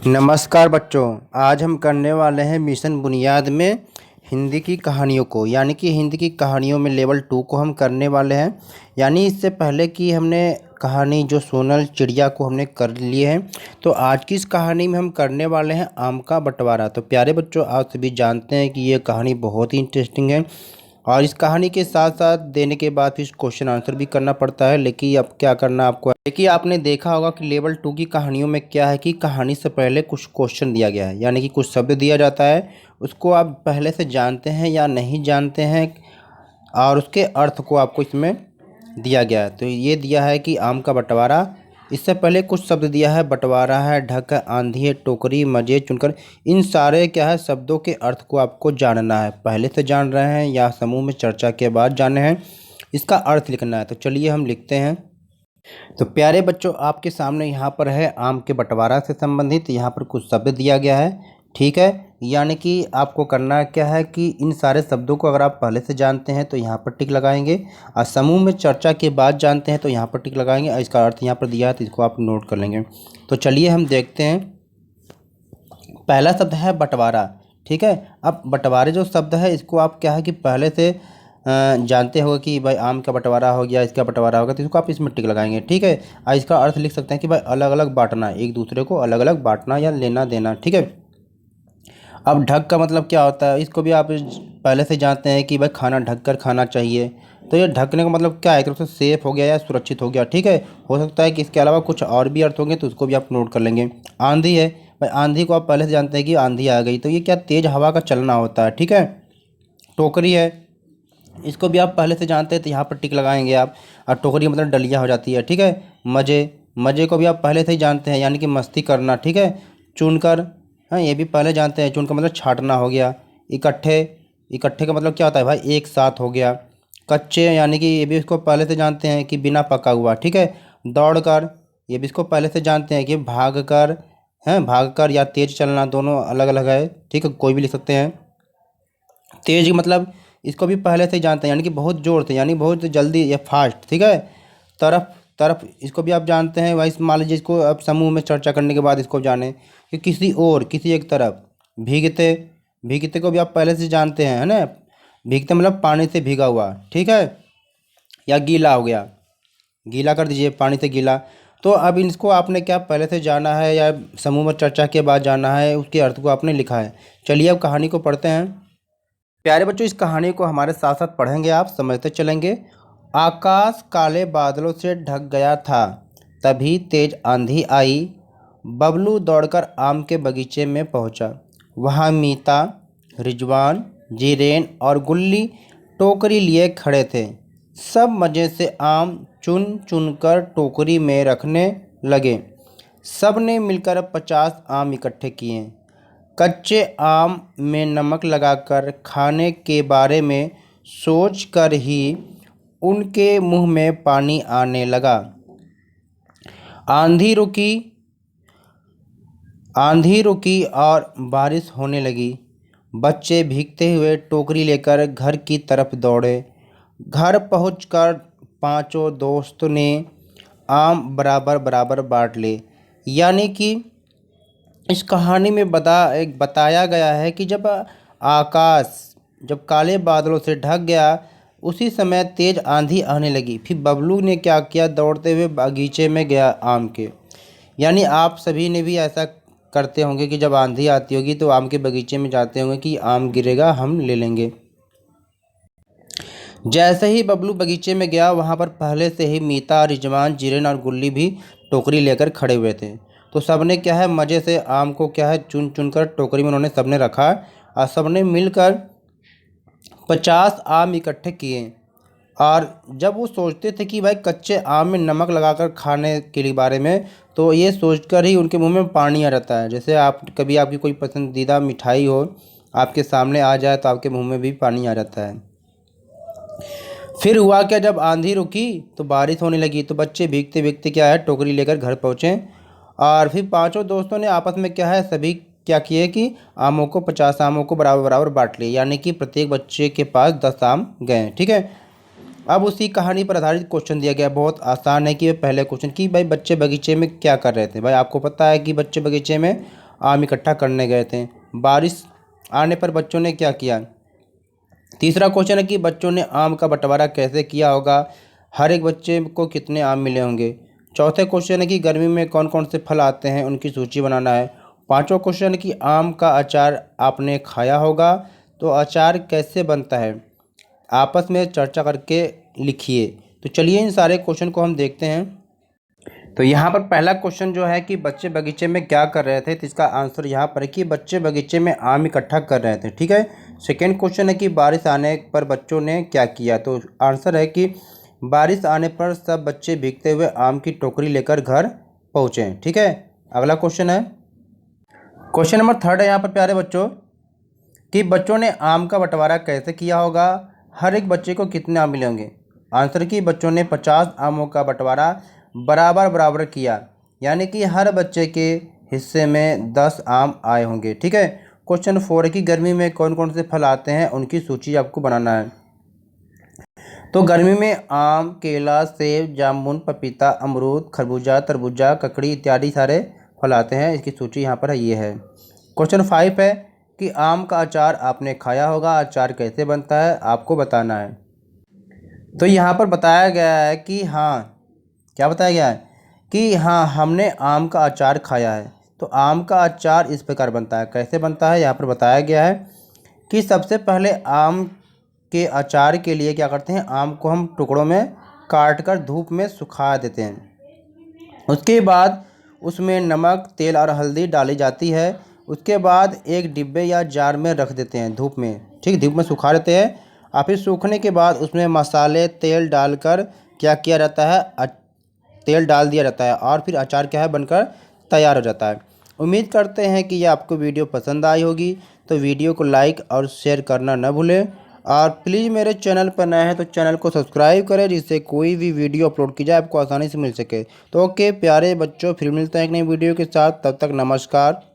नमस्कार बच्चों। आज हम करने वाले हैं मिशन बुनियाद में हिंदी की कहानियों को, यानी कि हिंदी की कहानियों में लेवल 2 को हम करने वाले हैं। यानी इससे पहले कि हमने कहानी जो सोनल चिड़िया को हमने कर लिए हैं, तो आज की इस कहानी में हम करने वाले हैं आम का बंटवारा। तो प्यारे बच्चों, आप सभी जानते हैं कि ये कहानी बहुत ही इंटरेस्टिंग है और इस कहानी के साथ साथ देने के बाद फिर क्वेश्चन आंसर भी करना पड़ता है। लेकिन अब क्या करना आपको, देखिए आपने देखा होगा कि लेवल 2 की कहानियों में क्या है कि कहानी से पहले कुछ क्वेश्चन दिया गया है, यानी कि कुछ शब्द दिया जाता है, उसको आप पहले से जानते हैं या नहीं जानते हैं और उसके अर्थ को आपको इसमें दिया गया है। तो ये दिया है कि आम का बंटवारा। इससे पहले कुछ शब्द दिया है, बंटवारा है, ढक है, आंधी है, टोकरी, मजे, चुनकर। इन सारे क्या है शब्दों के अर्थ को आपको जानना है। पहले से जान रहे हैं या समूह में चर्चा के बाद जाने हैं, इसका अर्थ लिखना है। तो चलिए हम लिखते हैं। तो प्यारे बच्चों, आपके सामने यहाँ पर है आम के बंटवारा से संबंधित यहाँ पर कुछ शब्द दिया गया है, ठीक है। यानी कि आपको करना क्या है कि इन सारे शब्दों को अगर आप पहले से जानते हैं तो यहाँ पर टिक लगाएंगे, और समूह में चर्चा के बाद जानते हैं तो यहाँ पर टिक लगाएंगे, और इसका अर्थ यहाँ पर दिया है तो इसको आप नोट कर लेंगे। तो चलिए हम देखते हैं। पहला शब्द है बंटवारा, ठीक है। अब बंटवारे जो शब्द है इसको आप क्या है कि पहले से जानते हो कि भाई आम का बंटवारा हो गया, इसका बंटवारा होगा, तो इसको आप इसमें टिक लगाएंगे, ठीक है। और इसका अर्थ लिख सकते हैं कि भाई अलग अलग बांटना, एक दूसरे को अलग अलग बांटना या लेना देना, ठीक है। अब ढक का मतलब क्या होता है, इसको भी आप पहले से जानते हैं कि भाई खाना ढक कर खाना चाहिए। तो ये ढकने का मतलब क्या है, एक तरफ से सेफ हो गया या सुरक्षित हो गया, ठीक है। हो सकता है कि इसके अलावा कुछ और भी अर्थ होंगे तो उसको भी आप नोट कर लेंगे। आंधी है, भाई आंधी को आप पहले से जानते हैं कि आंधी आ गई, तो ये क्या तेज़ हवा का चलना होता है, ठीक है। टोकरी है, इसको भी आप पहले से जानते हैं तो यहाँ पर टिक लगाएंगे आप, और टोकरी का मतलब डलिया हो जाती है, ठीक है। मजे, मजे को भी आप पहले से ही जानते हैं, यानी कि मस्ती करना, ठीक है। चुनकर, हाँ ये भी पहले जानते हैं, चुनकर मतलब छाँटना हो गया। इकट्ठे, इकट्ठे का मतलब क्या होता है भाई, एक साथ हो गया। कच्चे, यानी कि ये भी इसको पहले से जानते हैं कि बिना पका हुआ, ठीक है। दौड़ कर, ये भी इसको पहले से जानते हैं कि भाग कर, हैं भाग कर या तेज चलना, दोनों अलग अलग है, ठीक है, कोई भी लिख सकते हैं। तेज मतलब इसको भी पहले से ही जानते हैं, यानी कि बहुत जोर से, यानी बहुत जल्दी या फास्ट, ठीक है। तरफ, तरफ इसको भी आप जानते हैं भाई, मान लीजिए इसको अब समूह में चर्चा करने के बाद इसको जाने कि किसी और, किसी एक तरफ। भीगते, भीगते को भी आप पहले से जानते हैं, है ना। भीगते मतलब पानी से भीगा हुआ, ठीक है। या गीला हो गया, गीला कर दीजिए, पानी से गीला। तो अब इसको आपने क्या पहले से जाना है या समूह में चर्चा के बाद जाना है, उसके अर्थ को आपने लिखा है। चलिए अब कहानी को पढ़ते हैं। प्यारे बच्चों, इस कहानी को हमारे साथ साथ पढ़ेंगे, आप समझते चलेंगे। आकाश काले बादलों से ढक गया था, तभी तेज आंधी आई। बबलू दौड़कर आम के बगीचे में पहुंचा। वहां मीता, रिजवान, जीरेन और गुल्ली टोकरी लिए खड़े थे। सब मज़े से आम चुन चुनकर टोकरी में रखने लगे। सब ने मिलकर 50 आम इकट्ठे किए। कच्चे आम में नमक लगाकर खाने के बारे में सोचकर ही उनके मुंह में पानी आने लगा। आंधी रुकी, आंधी रुकी और बारिश होने लगी। बच्चे भीगते हुए टोकरी लेकर घर की तरफ दौड़े। घर पहुंचकर पांचों दोस्तों ने आम बराबर बराबर बांट लिए। यानी कि इस कहानी में बताया गया है कि जब आकाश, जब काले बादलों से ढक गया, उसी समय तेज आंधी आने लगी। फिर बबलू ने क्या किया, दौड़ते हुए बगीचे में गया आम के। यानी आप सभी ने भी ऐसा करते होंगे कि जब आंधी आती होगी तो आम के बगीचे में जाते होंगे कि आम गिरेगा, हम ले लेंगे। जैसे ही बबलू बगीचे में गया, वहाँ पर पहले से ही मीता, रिजवान, जीरन और गुल्ली भी टोकरी लेकर खड़े हुए थे। तो सबने क्या है मज़े से आम को क्या है चुन चुन कर टोकरी में उन्होंने सबने रखा, और सबने मिलकर 50 आम इकट्ठे किए। और जब वो सोचते थे कि भाई कच्चे आम में नमक लगाकर खाने के लिए बारे में, तो ये सोचकर ही उनके मुंह में पानी आ जाता है। जैसे आप कभी आपकी कोई पसंदीदा मिठाई हो, आपके सामने आ जाए तो आपके मुंह में भी पानी आ जाता है। फिर हुआ क्या, जब आंधी रुकी तो बारिश होने लगी। तो बच्चे भीगते भीगते क्या है टोकरी लेकर घर पहुँचे, और फिर पांचों दोस्तों ने आपस में क्या है सभी क्या किए कि आमों को 50 आमों को बराबर बराबर बांट लिए, यानी कि प्रत्येक बच्चे के पास 10 आम गए, ठीक है। अब उसी कहानी पर आधारित क्वेश्चन दिया गया, बहुत आसान है कि पहले क्वेश्चन कि भाई बच्चे बगीचे में क्या कर रहे थे। भाई आपको पता है कि बच्चे बगीचे में आम इकट्ठा करने गए थे। बारिश आने पर बच्चों ने क्या किया। तीसरा क्वेश्चन है कि बच्चों ने आम का बंटवारा कैसे किया होगा, हर एक बच्चे को कितने आम मिले होंगे। चौथे क्वेश्चन है कि गर्मी में कौन कौन से फल आते हैं, उनकी सूची बनाना है। पांचवा क्वेश्चन है कि आम का अचार आपने खाया होगा, तो अचार कैसे बनता है, आपस में चर्चा करके लिखिए। तो चलिए इन सारे क्वेश्चन को हम देखते हैं। तो यहाँ पर पहला क्वेश्चन जो है कि बच्चे बगीचे में क्या कर रहे थे, तो इसका आंसर यहाँ पर है कि बच्चे बगीचे में आम इकट्ठा कर रहे थे। ठीक है। सेकेंड क्वेश्चन है कि बारिश आने पर बच्चों ने क्या किया, तो आंसर है कि बारिश आने पर सब बच्चे भीगते हुए आम की टोकरी लेकर घर पहुँचे। ठीक है। अगला क्वेश्चन है, क्वेश्चन नंबर थर्ड है यहाँ पर प्यारे बच्चों कि बच्चों ने आम का बंटवारा कैसे किया होगा, हर एक बच्चे को कितने आम मिले होंगे। आंसर कि बच्चों ने 50 आमों का बंटवारा बराबर बराबर किया, यानी कि हर बच्चे के हिस्से में 10 आम आए होंगे। ठीक है। क्वेश्चन 4 है कि गर्मी में कौन कौन से फल आते हैं, उनकी सूची आपको बनाना है। तो गर्मी में आम, केला, सेब, जामुन, पपीता, अमरूद, खरबूजा, तरबूजा, ककड़ी इत्यादि सारे फल आते हैं। इसकी सूची यहाँ पर है, ये है। क्वेश्चन 5 है कि आम का अचार आपने खाया होगा, अचार कैसे बनता है आपको बताना है। तो यहाँ पर बताया गया है कि हाँ, क्या बताया गया है कि हाँ हमने आम का अचार खाया है। तो आम का अचार इस प्रकार बनता है, कैसे बनता है यहाँ पर बताया गया है कि सबसे पहले आम के अचार के लिए क्या करते हैं, आम को हम टुकड़ों में काट कर धूप में सुखा देते हैं। उसके बाद उसमें नमक, तेल और हल्दी डाली जाती है। उसके बाद एक डिब्बे या जार में रख देते हैं धूप में, ठीक, धूप में सुखा देते हैं। और फिर सूखने के बाद उसमें मसाले, तेल डालकर क्या किया जाता है, तेल डाल दिया जाता है और फिर अचार क्या है बनकर तैयार हो जाता है। उम्मीद करते हैं कि ये आपको वीडियो पसंद आई होगी। तो वीडियो को लाइक और शेयर करना न भूलें और प्लीज़ मेरे चैनल पर नए हैं तो चैनल को सब्सक्राइब करें, जिससे कोई भी वीडियो अपलोड की जाए आपको आसानी से मिल सके। तो ओके प्यारे बच्चों, फिर मिलते हैं एक नई वीडियो के साथ, तब तक नमस्कार।